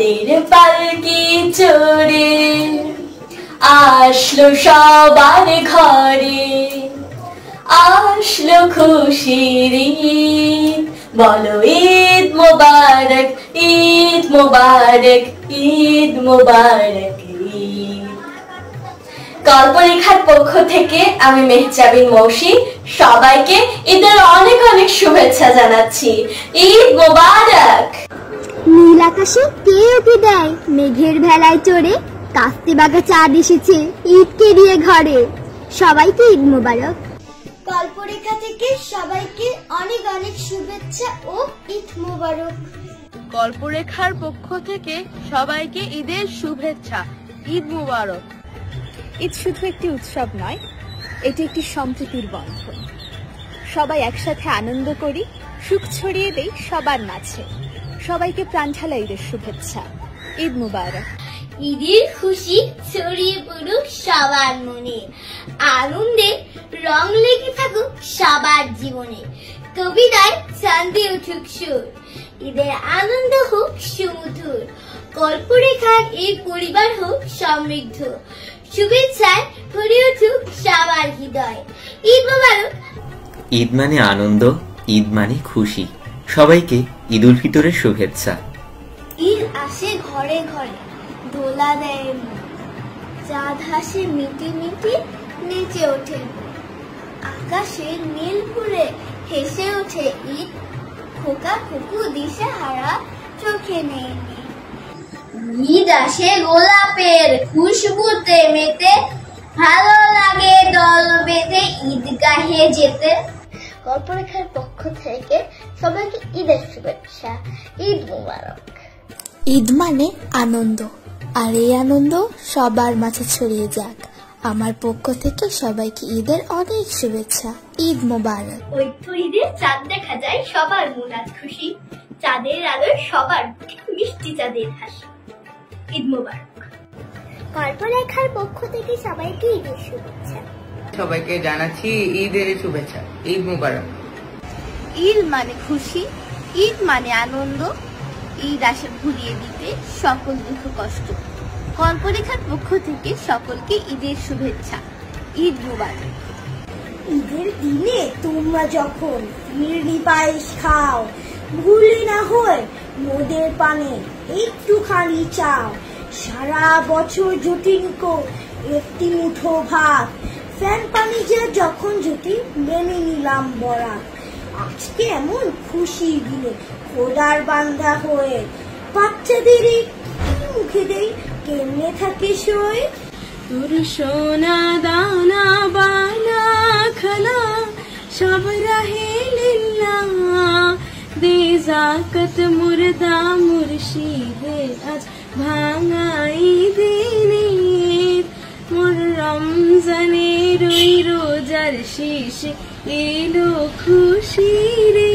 আনন্দের পালকি চড়ে আসলো সবার ঘরে, আসলো খুশির ঈদ, বলো ঈদ মোবারক, ঈদ মোবারক, ঈদ মোবারক। কল্পরেখার পক্ষ থেকে আমি মেহজাবিন মৌসি সবাইকে ঈদের অনেক অনেক শুভেচ্ছা জানাচ্ছি। ঈদ মোবারক। নীল আকাশে কে উকি দেয় মেঘের ভেলায় চড়ে, কাস্তে বাগা চাঁদ এসেছে ঈদকে দিয়ে ঘরে, সবাইকে ঈদ মোবারক। কল্পরেখা থেকে সবাইকে অনেক অনেক শুভেচ্ছা ও ঈদ মোবারক। কল্পরেখার পক্ষ থেকে সবাইকে ঈদের শুভেচ্ছা, ঈদ মোবারক। ঈদ শুধু একটি উৎসব নয়, এটি একটি সম্প্রীতির বন্ধন। সবাই একসাথে আনন্দ করি, সুখ ছড়িয়ে দেই সবার মাঝে। সবাইকে প্রাণঢালা ঈদের শুভেচ্ছা, ঈদ মোবারক। ঈদের খুশি ছড়িয়ে পড়ুক সবার মনে, আনন্দে রং লেগে থাকুক সবার জীবনে। কবিতায় চাঁদে উঠুক সুর, ঈদের আনন্দ হোক সুমধুর। কল্পরেখার এই পরিবার হোক সমৃদ্ধ, শুভেচ্ছায় ভরে উঠুক সবার হৃদয়। ঈদ মোবারক। ঈদ মানে আনন্দ, ঈদ মানে খুশি। সবাইকে ঈদ উল ফিতরের শুভেচ্ছা। ঈদ আসে ঘরে ঘরে, দোলা দেয় মন, চাঁদ হাসে মিটি মিটি নেচে ওঠে, আকাশে নীল ফুলে হেসে ওঠে ঈদ, খোকা খুকু দিশে হারা চোখে নেই। ঈদ আসে গোলাপের খুশবুতে মেতে, ভালো লাগে দল বেঁধে ঈদগাহে যেতে। কল্পরেখার পক্ষ থেকে সবাইকে ঈদের শুভেচ্ছা, ঈদ মোবারক। ঈদ মানে আনন্দ, আর এই আনন্দ সবার মাঝে ছড়িয়ে যাক। আমার পক্ষ থেকে সবাইকে ঈদের অনেক শুভেচ্ছা, ঈদ মোবারক। ওই তো ঈদের চাঁদ দেখা যায়, সবার মন আজ খুশি, চাঁদের আলোয় সবার মিষ্টি চাঁদের হাসি, ঈদ মোবারক। কল্পরেখার পক্ষ থেকে সবাইকে ঈদের শুভেচ্ছা। সবাইকে জানাচ্ছি ঈদের শুভেচ্ছা, ঈদ মোবারক। ঈদ মানে খুশি, ঈদ মানে আনন্দ, ঈদ আসে ভুলিয়ে দিতে সকল দুঃখ কষ্ট। কল্পরেখার পক্ষ থেকে সকলকে ঈদের শুভেচ্ছা, ঈদ মোবারক। ঈদের দিনে তোমরা যখন ফিরনি পায়েস খাও, ভুলে না হয় মোদের পানে একটুখানি চাও। সারা বছর জটিনিকো একটি মুঠো ভাত, ফ্যান পানি যে যখন জুটি মেনে নিলাম বরাত। আজকে এমন খুশি দিনে খোদার বান্দা হয়ে, বাচ্চাদের মুখে দেই কেমনে থাকে সই। তোর সোনা দানা বানা খানা সব রাহে লিল্লাহ, দে জাকাত মুর্দা মুর্শিদে আজ ভাঙাই দিনে। মোর রমজানের ওই রোজার শেষে এলো খুশি রে